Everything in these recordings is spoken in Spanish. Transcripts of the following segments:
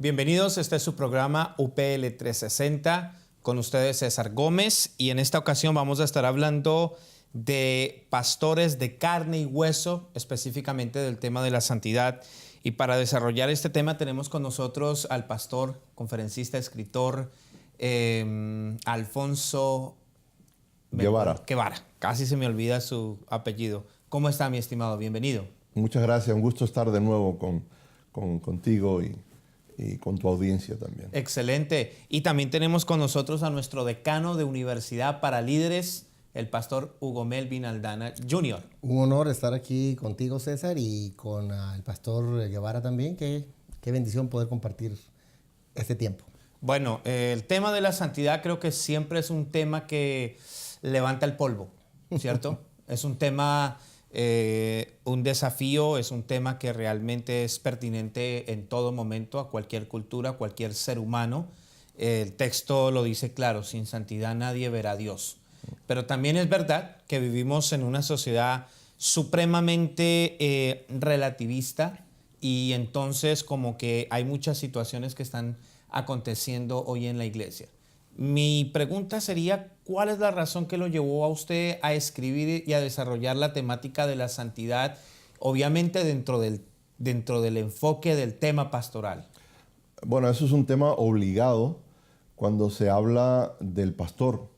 Bienvenidos, este es su programa UPL 360, con ustedes César Gómez, y en esta ocasión vamos a estar hablando de pastores de carne y hueso, específicamente del tema de la santidad. Y para desarrollar este tema tenemos con nosotros al pastor, conferencista, escritor, Alfonso Guevara. Casi se me olvida su apellido. ¿Cómo está, mi estimado? Bienvenido. Muchas gracias, un gusto estar de nuevo contigo y con tu audiencia también. Excelente. Y también tenemos con nosotros a nuestro decano de Universidad para Líderes, el pastor Hugo Melvin Aldana Jr. Un honor estar aquí contigo, César, y con el pastor Guevara también. Qué bendición poder compartir este tiempo. Bueno, el tema de la santidad creo que siempre es un tema que levanta el polvo, ¿cierto? Es un tema, un desafío, es un tema que realmente es pertinente en todo momento, a cualquier cultura, a cualquier ser humano. El texto lo dice claro, sin santidad nadie verá a Dios. Pero también es verdad que vivimos en una sociedad supremamente relativista, y entonces como que hay muchas situaciones que están aconteciendo hoy en la iglesia. Mi pregunta sería, ¿cuál es la razón que lo llevó a usted a escribir y a desarrollar la temática de la santidad, obviamente dentro del enfoque del tema pastoral? Bueno, eso es un tema obligado cuando se habla del pastor,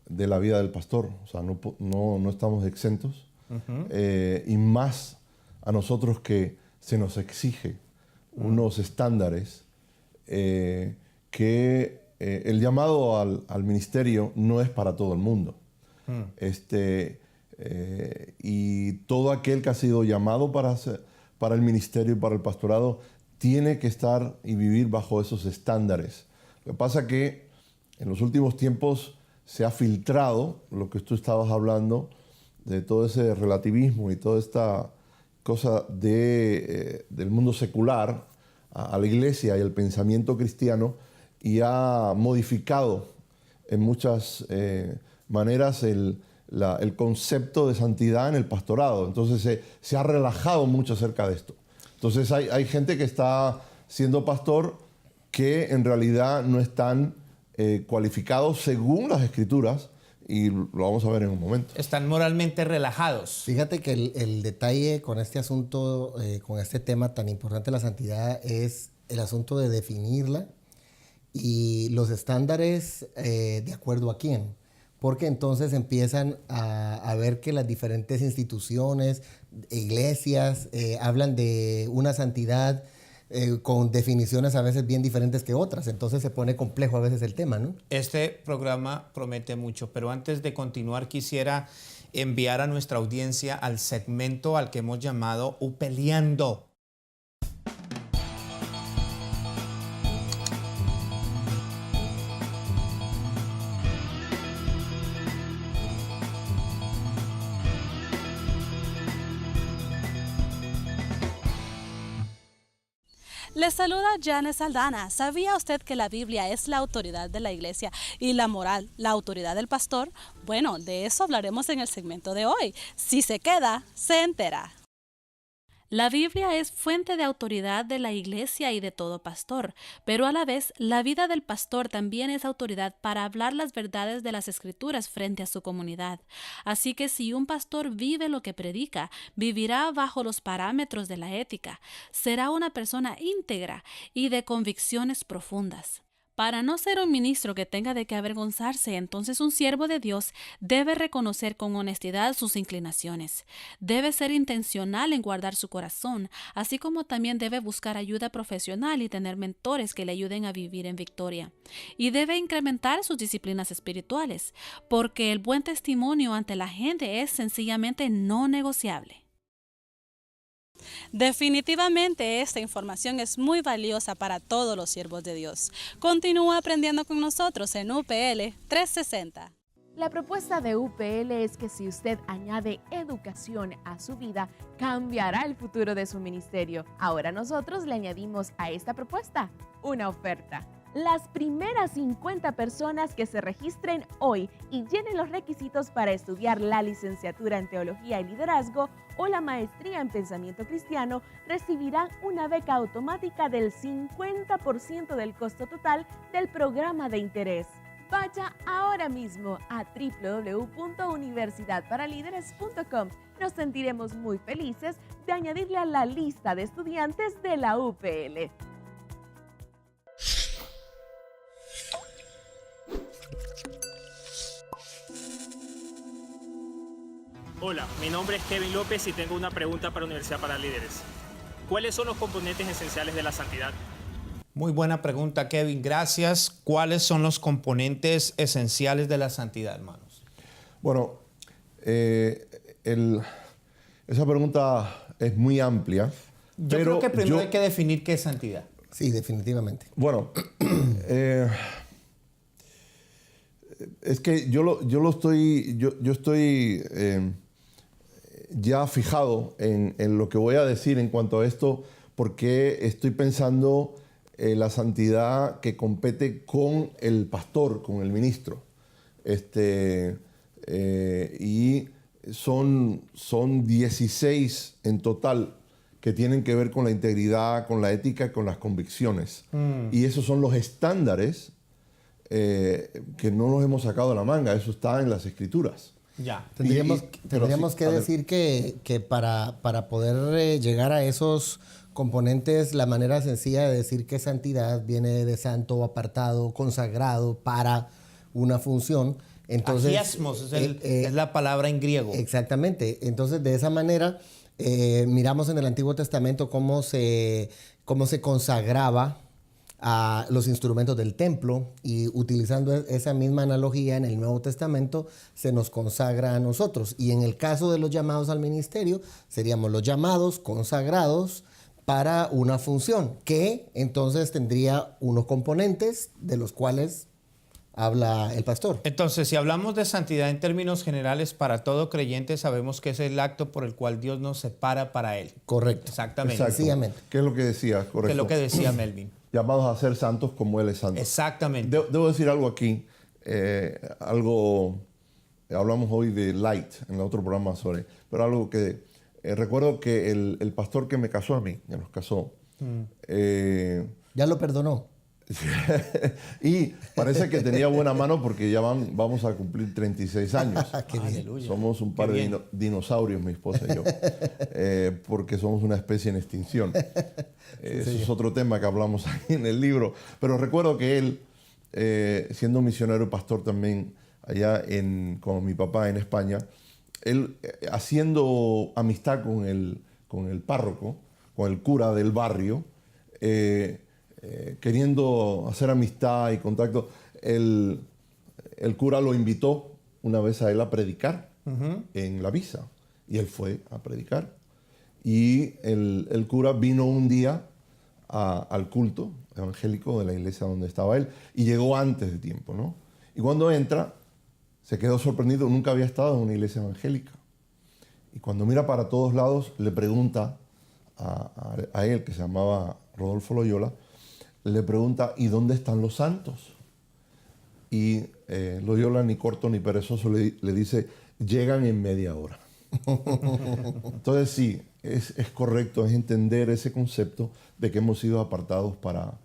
de la vida del pastor. O sea, no estamos exentos. Y más a nosotros que se nos exige unos estándares que el llamado al ministerio no es para todo el mundo. Y todo aquel que ha sido llamado para el ministerio y para el pastorado tiene que estar y vivir bajo esos estándares. Lo que pasa es que en los últimos tiempos se ha filtrado lo que tú estabas hablando, de todo ese relativismo y toda esta cosa del mundo secular a la iglesia y al pensamiento cristiano, y ha modificado en muchas maneras el concepto de santidad en el pastorado. Entonces se ha relajado mucho acerca de esto. Entonces hay gente que está siendo pastor que en realidad no están cualificados según las Escrituras, y lo vamos a ver en un momento. Están moralmente relajados. Fíjate que el detalle con este asunto, con este tema tan importante de la santidad, es el asunto de definirla y los estándares de acuerdo a quién. Porque entonces empiezan a ver que las diferentes instituciones, iglesias, hablan de una santidad con definiciones a veces bien diferentes que otras. Entonces se pone complejo a veces el tema, ¿no? Este programa promete mucho, pero antes de continuar quisiera enviar a nuestra audiencia al segmento al que hemos llamado Upeleando. Les saluda Janes Aldana. ¿Sabía usted que la Biblia es la autoridad de la iglesia y la moral, la autoridad del pastor? Bueno, de eso hablaremos en el segmento de hoy. Si se queda, se entera. La Biblia es fuente de autoridad de la iglesia y de todo pastor, pero a la vez la vida del pastor también es autoridad para hablar las verdades de las Escrituras frente a su comunidad. Así que si un pastor vive lo que predica, vivirá bajo los parámetros de la ética, será una persona íntegra y de convicciones profundas. Para no ser un ministro que tenga de qué avergonzarse, entonces un siervo de Dios debe reconocer con honestidad sus inclinaciones. Debe ser intencional en guardar su corazón, así como también debe buscar ayuda profesional y tener mentores que le ayuden a vivir en victoria. Y debe incrementar sus disciplinas espirituales, porque el buen testimonio ante la gente es sencillamente no negociable. Definitivamente esta información es muy valiosa para todos los siervos de Dios. Continúa aprendiendo con nosotros en UPL 360. La propuesta de UPL es que si usted añade educación a su vida, cambiará el futuro de su ministerio. Ahora nosotros le añadimos a esta propuesta una oferta. Las primeras 50 personas que se registren hoy y llenen los requisitos para estudiar la licenciatura en Teología y Liderazgo o la maestría en Pensamiento Cristiano recibirán una beca automática del 50% del costo total del programa de interés. Vaya ahora mismo a www.universidadparalíderes.com. Nos sentiremos muy felices de añadirle a la lista de estudiantes de la UPL. Hola, mi nombre es Kevin López y tengo una pregunta para Universidad para Líderes. ¿Cuáles son los componentes esenciales de la santidad? Muy buena pregunta, Kevin. Gracias. ¿Cuáles son los componentes esenciales de la santidad, hermanos? Bueno, esa pregunta es muy amplia. Yo creo que primero hay que definir qué es santidad. Sí, definitivamente. Bueno, es que yo estoy ya fijado en lo que voy a decir en cuanto a esto, porque estoy pensando la santidad que compete con el pastor, con el ministro. Y son 16 en total que tienen que ver con la integridad, con la ética, con las convicciones. Y esos son los estándares que no los hemos sacado de la manga, eso está en las Escrituras. Ya. Tendríamos sí, que decir que para poder llegar a esos componentes, la manera sencilla de decir que santidad viene de santo, apartado, consagrado para una función. Entonces, Agiasmos es la palabra en griego. Exactamente. Entonces, de esa manera, miramos en el Antiguo Testamento cómo se consagraba a los instrumentos del templo, y utilizando esa misma analogía en el Nuevo Testamento se nos consagra a nosotros. Y en el caso de los llamados al ministerio, seríamos los llamados consagrados para una función, que entonces tendría unos componentes de los cuales habla el pastor. Entonces, si hablamos de santidad en términos generales, para todo creyente sabemos que es el acto por el cual Dios nos separa para Él. Correcto. Exactamente. Exacto. Sencillamente. ¿Qué es lo que decía? Correcto. Que es lo que decía Melvin. Llamados a ser santos como Él es santo. Exactamente. Debo decir algo aquí. Hablamos hoy de light en el otro programa sobre, pero algo que recuerdo que el pastor que me casó a mí, que nos casó, Ya lo perdonó. y parece que tenía buena mano porque ya vamos a cumplir 36 años. Qué bien. Aleluya. Somos un par de dinosaurios, mi esposa y yo, porque somos una especie en extinción. Eso es otro tema que hablamos ahí en el libro. Pero recuerdo que él, siendo misionero y pastor también allá con mi papá en España, él haciendo amistad con el párroco, con el cura del barrio, queriendo hacer amistad y contacto, el cura lo invitó una vez a él a predicar en la misa. Y él fue a predicar. Y el cura vino un día al culto evangélico de la iglesia donde estaba él y llegó antes de tiempo, ¿no? Y cuando entra, se quedó sorprendido, nunca había estado en una iglesia evangélica. Y cuando mira para todos lados, le pregunta a él, que se llamaba Rodolfo Loyola, le pregunta, ¿y dónde están los santos? Y Loyola, ni corto ni perezoso, le dice, llegan en media hora. Entonces sí, es correcto, es entender ese concepto de que hemos sido apartados para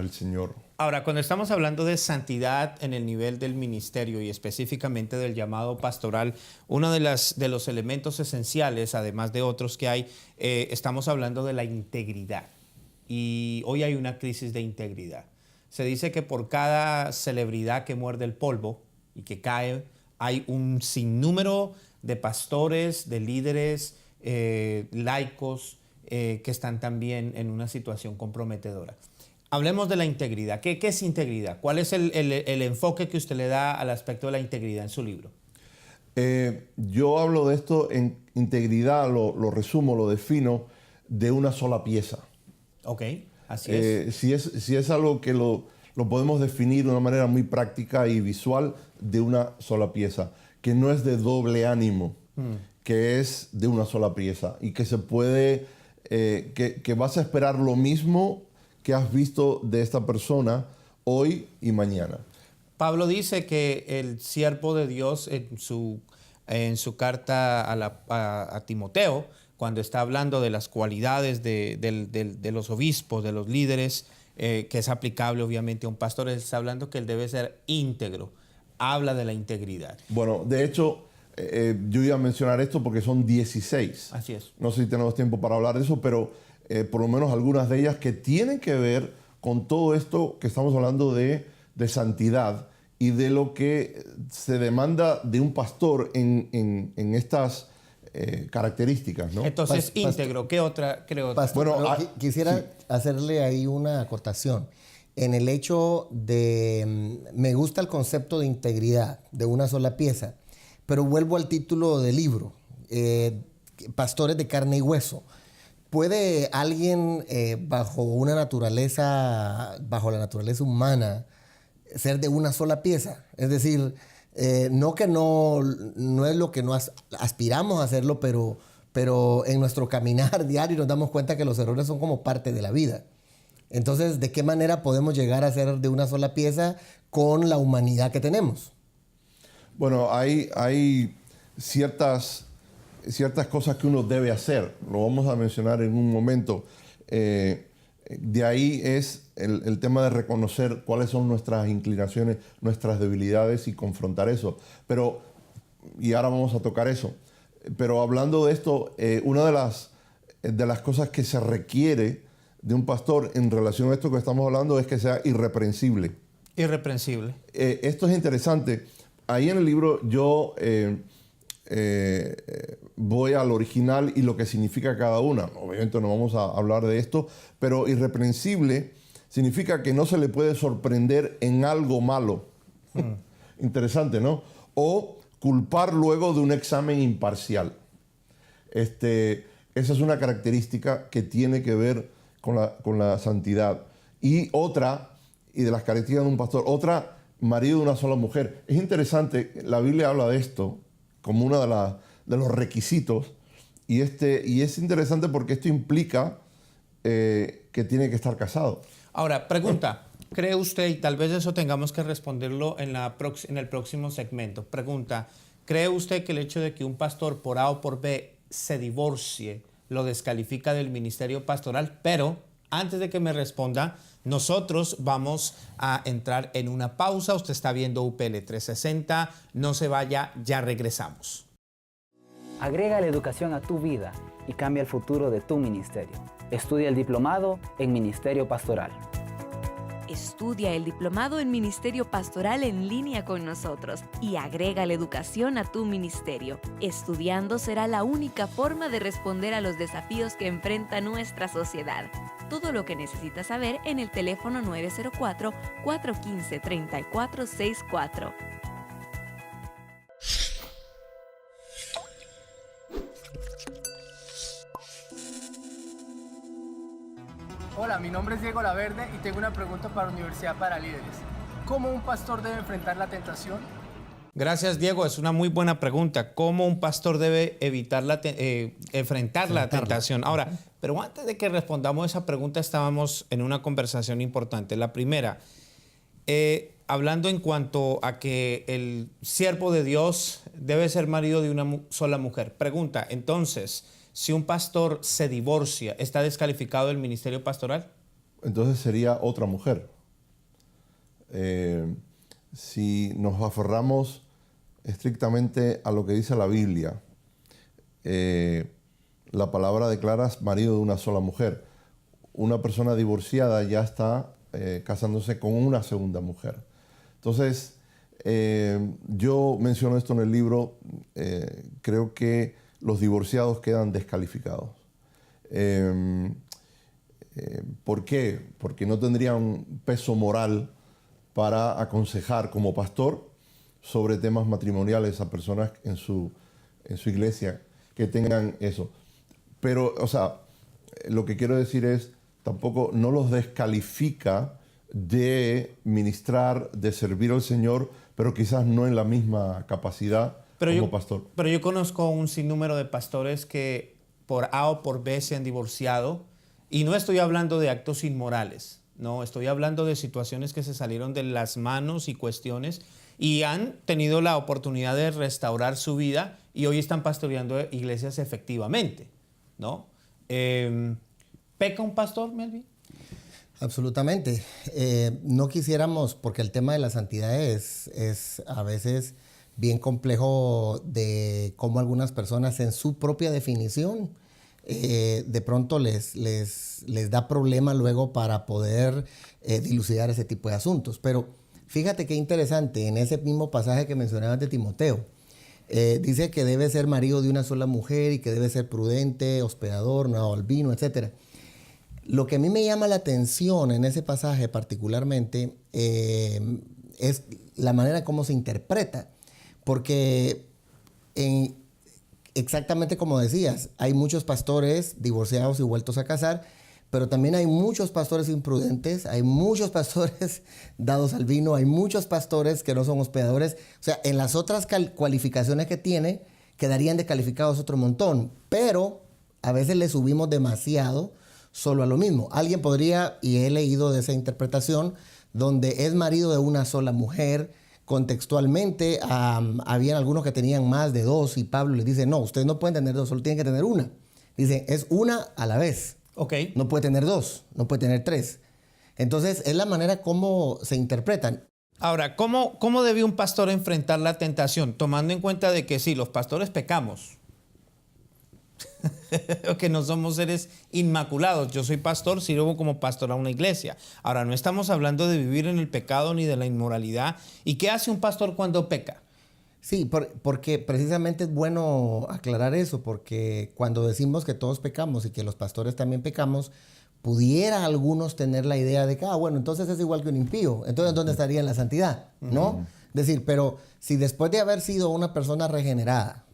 el Señor. Ahora, cuando estamos hablando de santidad en el nivel del ministerio y específicamente del llamado pastoral, uno de los elementos esenciales, además de otros que hay, estamos hablando de la integridad. Y hoy hay una crisis de integridad. Se dice que por cada celebridad que muerde el polvo y que cae, hay un sinnúmero de pastores, de líderes, laicos, que están también en una situación comprometedora. Hablemos de la integridad. ¿Qué es integridad? ¿Cuál es el enfoque que usted le da al aspecto de la integridad en su libro? Yo hablo de esto en integridad, lo resumo, lo defino de una sola pieza. Ok, así es. Si es algo que lo podemos definir de una manera muy práctica y visual, de una sola pieza, que no es de doble ánimo, que es de una sola pieza y que se puede, que vas a esperar lo mismo que has visto de esta persona hoy y mañana. Pablo dice que el siervo de Dios en su carta a Timoteo, cuando está hablando de las cualidades de los obispos, de los líderes, que es aplicable obviamente a un pastor, él está hablando que él debe ser íntegro. Habla de la integridad. Bueno, de hecho, yo iba a mencionar esto porque son 16. Así es. No sé si tenemos tiempo para hablar de eso, pero por lo menos algunas de ellas que tienen que ver con todo esto que estamos hablando de santidad y de lo que se demanda de un pastor en estas características, ¿no? Entonces, íntegro, ¿qué otra creo? Pastor, Bueno, quisiera sí. hacerle ahí una acotación. En el hecho de, me gusta el concepto de integridad, de una sola pieza, pero vuelvo al título del libro, Pastores de carne y hueso. ¿Puede alguien bajo la naturaleza humana ser de una sola pieza? Es decir, no es lo que no aspiramos a hacerlo, pero en nuestro caminar diario nos damos cuenta que los errores son como parte de la vida. Entonces, ¿de qué manera podemos llegar a ser de una sola pieza con la humanidad que tenemos? Bueno, hay ciertas cosas que uno debe hacer. Lo vamos a mencionar en un momento. De ahí es el tema de reconocer cuáles son nuestras inclinaciones, nuestras debilidades y confrontar eso. Y ahora vamos a tocar eso. Pero hablando de esto, una de las cosas que se requiere de un pastor en relación a esto que estamos hablando es que sea irreprensible. Irreprensible. Esto es interesante. Ahí en el libro yo voy al original y lo que significa cada una. Obviamente no vamos a hablar de esto, pero irreprensible significa que no se le puede sorprender en algo malo. Interesante, ¿no? O culpar luego de un examen imparcial. Esa es una característica que tiene que ver con la santidad. Y de las características de un pastor, otra, marido de una sola mujer. Es interesante, la Biblia habla de esto como uno de los requisitos, y es interesante porque esto implica que tiene que estar casado. Ahora, pregunta, ¿cree usted, y tal vez eso tengamos que responderlo en el próximo segmento, pregunta, ¿cree usted que el hecho de que un pastor por A o por B se divorcie lo descalifica del ministerio pastoral? Pero antes de que me responda, nosotros vamos a entrar en una pausa. Usted está viendo UPL 360. No se vaya, ya regresamos. Agrega la educación a tu vida y cambia el futuro de tu ministerio. Estudia el diplomado en Ministerio Pastoral. Estudia el diplomado en Ministerio Pastoral en línea con nosotros y agrega la educación a tu ministerio. Estudiando será la única forma de responder a los desafíos que enfrenta nuestra sociedad. Todo lo que necesitas saber en el teléfono 904-415-3464. Hola, mi nombre es Diego Laverde y tengo una pregunta para Universidad para Líderes. ¿Cómo un pastor debe enfrentar la tentación? Gracias, Diego. Es una muy buena pregunta. ¿Cómo un pastor debe enfrentar la tentación? Ahora, pero antes de que respondamos esa pregunta, estábamos en una conversación importante. La primera, hablando en cuanto a que el siervo de Dios debe ser marido de una sola mujer. Pregunta, entonces, si un pastor se divorcia, ¿está descalificado del ministerio pastoral? Entonces sería otra mujer. Si nos aferramos estrictamente a lo que dice la Biblia, la palabra declara marido de una sola mujer. Una persona divorciada ya está casándose con una segunda mujer. Entonces, yo menciono esto en el libro, creo que los divorciados quedan descalificados. ¿Por qué? Porque no tendrían peso moral para aconsejar como pastor sobre temas matrimoniales a personas en su iglesia que tengan eso. Pero, o sea, lo que quiero decir es, tampoco no los descalifica de ministrar, de servir al Señor, pero quizás no en la misma capacidad como pastor. Pero yo conozco un sinnúmero de pastores que por A o por B se han divorciado, y no estoy hablando de actos inmorales, No, estoy hablando de situaciones que se salieron de las manos y cuestiones y han tenido la oportunidad de restaurar su vida y hoy están pastoreando iglesias efectivamente, ¿no? ¿Peca un pastor, Melvin? Absolutamente. No quisiéramos, porque el tema de la santidad es a veces bien complejo de cómo algunas personas en su propia definición de pronto les da problema luego para poder dilucidar ese tipo de asuntos. Pero fíjate qué interesante, en ese mismo pasaje que mencionabas de Timoteo, dice que debe ser marido de una sola mujer y que debe ser prudente, hospedador, no al vino, etc. Lo que a mí me llama la atención en ese pasaje particularmente es la manera como se interpreta. Porque exactamente como decías, hay muchos pastores divorciados y vueltos a casar, pero también hay muchos pastores imprudentes, hay muchos pastores dados al vino, hay muchos pastores que no son hospedadores. O sea, en las otras cualificaciones que tiene, quedarían descalificados otro montón, pero a veces le subimos demasiado solo a lo mismo. Alguien podría, y he leído de esa interpretación, donde es marido de una sola mujer. Contextualmente, habían algunos que tenían más de 2 y Pablo les dice, no, ustedes no pueden tener 2, solo tienen que tener una. Dicen, es una a la vez. Okay. No puede tener 2, no puede tener 3. Entonces, es la manera como se interpretan. Ahora, ¿cómo debe un pastor enfrentar la tentación? Tomando en cuenta de que sí, los pastores pecamos. Que no somos seres inmaculados. Yo soy pastor, sirvo como pastor a una iglesia. Ahora, no estamos hablando de vivir en el pecado ni de la inmoralidad. ¿Y qué hace un pastor cuando peca? Sí, porque precisamente es bueno aclarar eso, porque cuando decimos que todos pecamos y que los pastores también pecamos, pudiera algunos tener la idea de que, bueno, entonces es igual que un impío. Entonces, ¿dónde estaría la santidad? ¿No? Es decir, pero si después de haber sido una persona regenerada,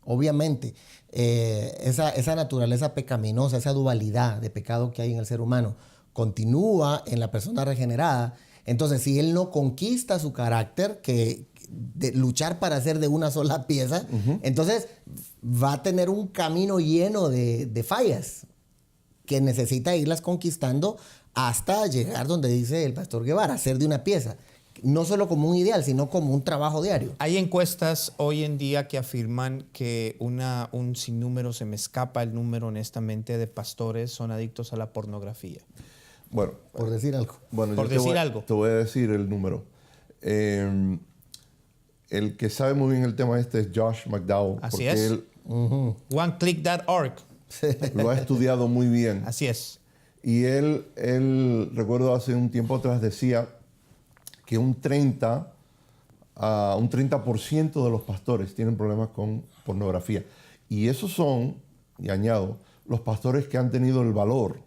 obviamente, esa naturaleza pecaminosa, esa dualidad de pecado que hay en el ser humano, continúa en la persona regenerada, entonces si él no conquista su carácter, de luchar para ser de una sola pieza, entonces va a tener un camino lleno de fallas que necesita irlas conquistando hasta llegar donde dice el pastor Guevara, ser de una pieza. No solo como un ideal, sino como un trabajo diario. Hay encuestas hoy en día que afirman que un sinnúmero, se me escapa el número honestamente, de pastores son adictos a la pornografía. Bueno, por decir algo. Bueno, por decir algo. Te voy a decir el número. El que sabe muy bien el tema es Josh McDowell. Así es. Él, OneClick.org. Lo ha estudiado muy bien. Así es. Y él, recuerdo hace un tiempo atrás, decía que un 30% de los pastores tienen problemas con pornografía. Y esos son, y añado, los pastores que han tenido el valor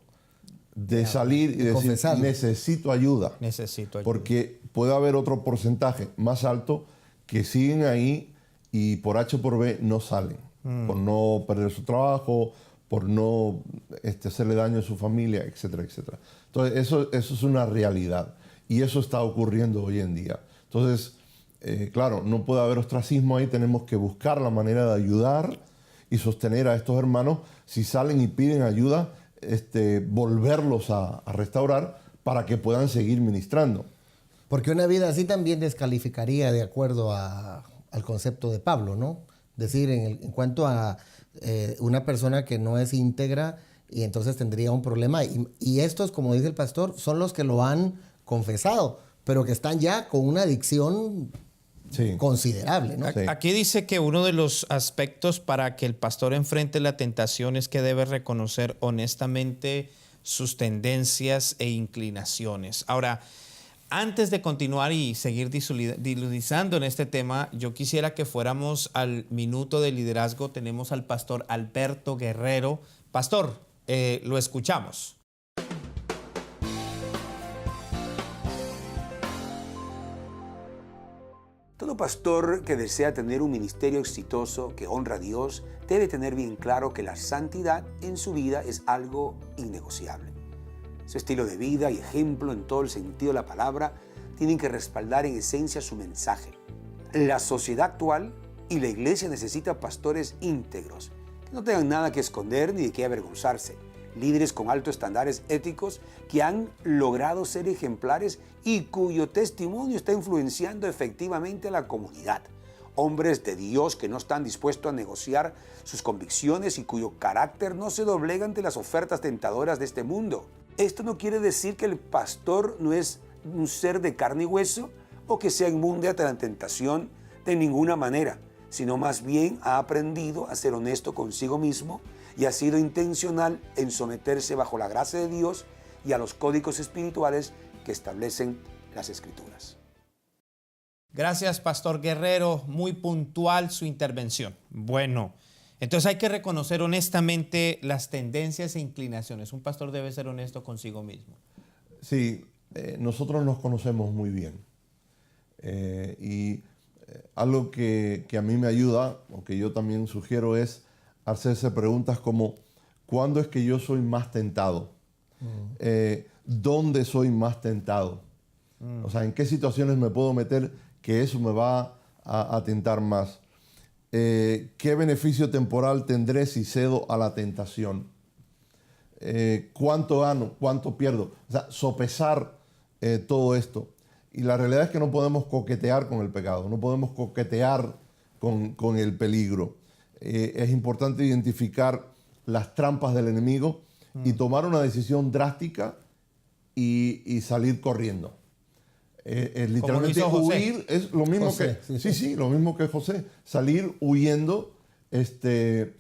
de salir y decir, necesito ayuda. Necesito ayuda. Porque puede haber otro porcentaje más alto que siguen ahí y por H o por B no salen. Por no perder su trabajo, por no hacerle daño a su familia, etcétera, etcétera. Entonces, eso es una realidad. Y eso está ocurriendo hoy en día. Entonces, claro, no puede haber ostracismo ahí. Tenemos que buscar la manera de ayudar y sostener a estos hermanos. Si salen y piden ayuda, volverlos a restaurar para que puedan seguir ministrando. Porque una vida así también descalificaría de acuerdo al concepto de Pablo, ¿no? Es decir, en cuanto a una persona que no es íntegra y entonces tendría un problema. Y estos, como dice el pastor, son los que lo han confesado, pero que están ya con una adicción considerable, ¿no? Sí. Aquí dice que uno de los aspectos para que el pastor enfrente la tentación es que debe reconocer honestamente sus tendencias e inclinaciones. Ahora, antes de continuar y seguir diludizando en este tema, yo quisiera que fuéramos al minuto de liderazgo. Tenemos al pastor Alberto Guerrero. Pastor, lo escuchamos. Todo pastor que desea tener un ministerio exitoso que honra a Dios debe tener bien claro que la santidad en su vida es algo innegociable. Su estilo de vida y ejemplo en todo el sentido de la palabra tienen que respaldar en esencia su mensaje. La sociedad actual y la iglesia necesita pastores íntegros, que no tengan nada que esconder ni de qué avergonzarse. líderes con altos estándares éticos que han logrado ser ejemplares y cuyo testimonio está influenciando efectivamente a la comunidad. Hombres de Dios que no están dispuestos a negociar sus convicciones y cuyo carácter no se doblega ante las ofertas tentadoras de este mundo. Esto no quiere decir que el pastor no es un ser de carne y hueso o que sea inmune a la tentación de ninguna manera, sino más bien ha aprendido a ser honesto consigo mismo y ha sido intencional en someterse bajo la gracia de Dios y a los códigos espirituales que establecen las Escrituras. Gracias, Pastor Guerrero. Muy puntual su intervención. Bueno, entonces hay que reconocer honestamente las tendencias e inclinaciones. Un pastor debe ser honesto consigo mismo. Sí, nosotros nos conocemos muy bien. Algo que a mí me ayuda, o que yo también sugiero, es hacerse preguntas como: ¿cuándo es que yo soy más tentado? ¿Dónde soy más tentado? O sea, ¿en qué situaciones me puedo meter que eso me va a tentar más? ¿Qué beneficio temporal tendré si cedo a la tentación? ¿Cuánto gano? ¿Cuánto pierdo? O sea, sopesar todo esto. Y la realidad es que no podemos coquetear con el pecado, no podemos coquetear con el peligro. Es importante identificar las trampas del enemigo y tomar una decisión drástica y salir corriendo. Literalmente huir es lo mismo José, que lo mismo que José. Salir huyendo es pienso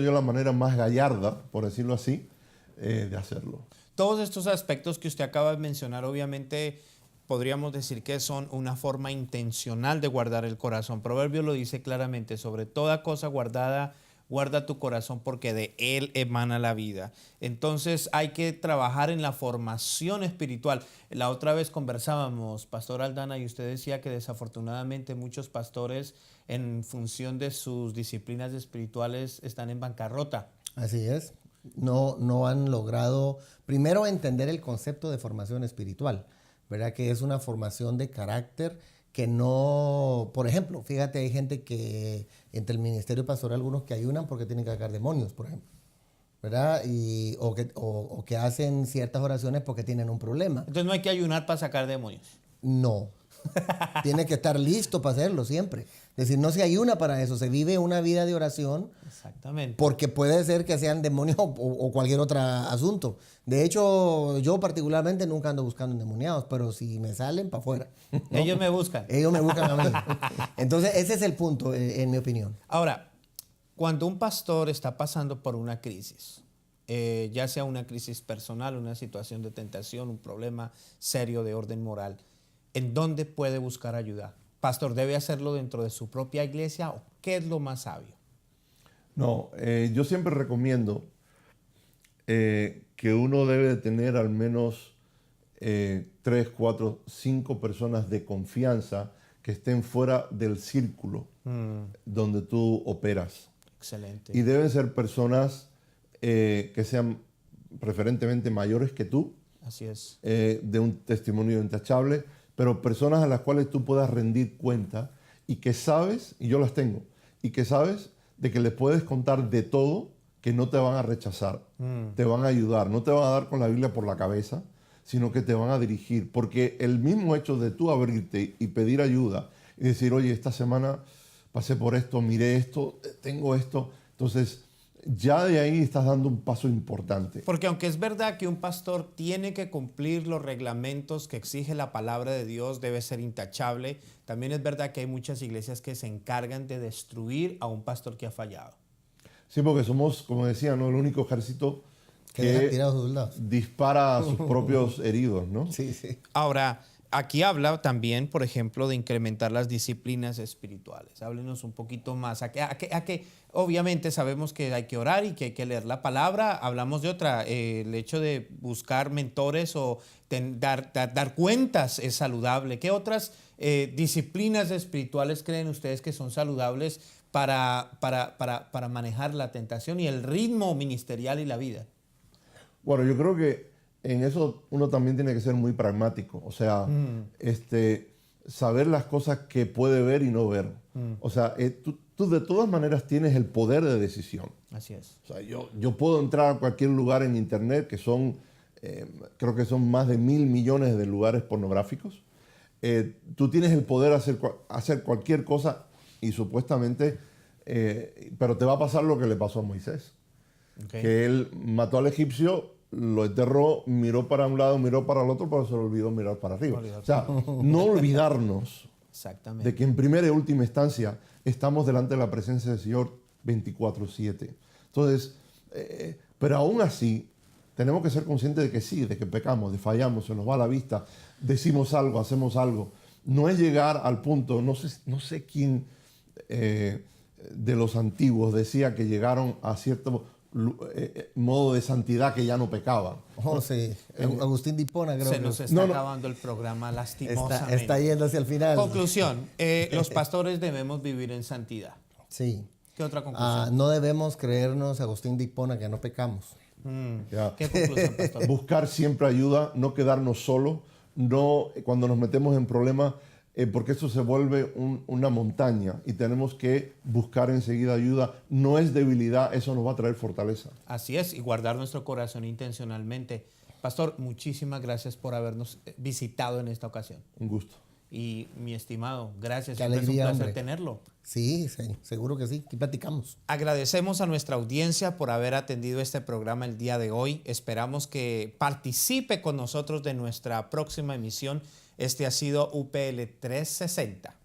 yo, la manera más gallarda, por decirlo así, de hacerlo. Todos estos aspectos que usted acaba de mencionar, obviamente podríamos decir que son una forma intencional de guardar el corazón. Proverbio lo dice claramente: sobre toda cosa guardada, guarda tu corazón porque de él emana la vida. Entonces hay que trabajar en la formación espiritual. La otra vez conversábamos, Pastor Aldana, y usted decía que desafortunadamente muchos pastores, en función de sus disciplinas espirituales, están en bancarrota. Así es. No han logrado, primero, entender el concepto de formación espiritual, ¿verdad? Que es una formación de carácter que no, por ejemplo, fíjate, hay gente que entre el ministerio pastoral, algunos que ayunan porque tienen que sacar demonios, por ejemplo, ¿verdad? O que hacen ciertas oraciones porque tienen un problema. Entonces no hay que ayunar para sacar demonios. No. Tiene que estar listo para hacerlo siempre. Es decir, no se ayuna para eso, se vive una vida de oración. Exactamente. Porque puede ser que sean demonios o cualquier otro asunto. De hecho, yo particularmente nunca ando buscando endemoniados, pero si me salen, para afuera, ¿no? Ellos me buscan. Ellos me buscan a mí. Entonces, ese es el punto, en mi opinión. Ahora, cuando un pastor está pasando por una crisis, ya sea una crisis personal, una situación de tentación, un problema serio de orden moral, ¿en dónde puede buscar ayuda? ¿Pastor debe hacerlo dentro de su propia iglesia o qué es lo más sabio? No, yo siempre recomiendo que uno debe de tener al menos 3, 4, 5 personas de confianza que estén fuera del círculo donde tú operas. Excelente. Y deben ser personas que sean preferentemente mayores que tú. Así es. De un testimonio intachable, pero personas a las cuales tú puedas rendir cuenta y que sabes, y yo las tengo, y que sabes de que les puedes contar de todo, que no te van a rechazar, te van a ayudar, no te van a dar con la Biblia por la cabeza, sino que te van a dirigir, porque el mismo hecho de tú abrirte y pedir ayuda y decir: oye, esta semana pasé por esto, miré esto, tengo esto, entonces ya de ahí estás dando un paso importante. Porque aunque es verdad que un pastor tiene que cumplir los reglamentos que exige la palabra de Dios, debe ser intachable, también es verdad que hay muchas iglesias que se encargan de destruir a un pastor que ha fallado. Sí, porque somos, como decía, ¿no?, el único ejército que dispara a sus propios heridos, ¿no? Sí, sí. Ahora, aquí habla también, por ejemplo, de incrementar las disciplinas espirituales. Háblenos un poquito más. ¿A qué? Obviamente sabemos que hay que orar y que hay que leer la palabra. Hablamos de otra. El hecho de buscar mentores o dar cuentas es saludable. ¿Qué otras disciplinas espirituales creen ustedes que son saludables para manejar la tentación y el ritmo ministerial y la vida? Bueno, yo creo que en eso uno también tiene que ser muy pragmático. O sea, saber las cosas que puede ver y no ver. O sea, tú de todas maneras tienes el poder de decisión. Así es. O sea, yo puedo entrar a cualquier lugar en internet, que son, creo que son más de 1.000 millones de lugares pornográficos. Tú tienes el poder de hacer cualquier cosa y supuestamente, pero te va a pasar lo que le pasó a Moisés. Okay. Que él mató al egipcio, lo enterró, miró para un lado, miró para el otro, pero se le olvidó mirar para arriba. O sea, no olvidarnos Exactamente. de que en primera y última instancia estamos delante de la presencia del Señor 24/7. Entonces, pero aún así, tenemos que ser conscientes de que sí, de que pecamos, de fallamos, se nos va la vista, decimos algo, hacemos algo. No es llegar al punto, no sé quién de los antiguos decía que llegaron a cierto modo de santidad que ya no pecaban. Oh, sí. Agustín de Hipona, creo. Se nos está acabando el programa lastimosamente. Está yendo hacia el final. Conclusión, los pastores debemos vivir en santidad. Sí. ¿Qué otra conclusión? No debemos creernos, Agustín de Hipona, que no pecamos. ¿Qué conclusión, pastor? Buscar siempre ayuda, no quedarnos solos, no cuando nos metemos en problemas, porque esto se vuelve una montaña y tenemos que buscar enseguida ayuda. No es debilidad, eso nos va a traer fortaleza. Así es, y guardar nuestro corazón intencionalmente. Pastor, muchísimas gracias por habernos visitado en esta ocasión. Un gusto. Y mi estimado, gracias. Qué Siempre alegría, es un placer hombre. tenerlo. Sí, seguro que sí. Aquí platicamos. Agradecemos a nuestra audiencia por haber atendido este programa el día de hoy. Esperamos que participe con nosotros de nuestra próxima emisión. Este ha sido UPL 360.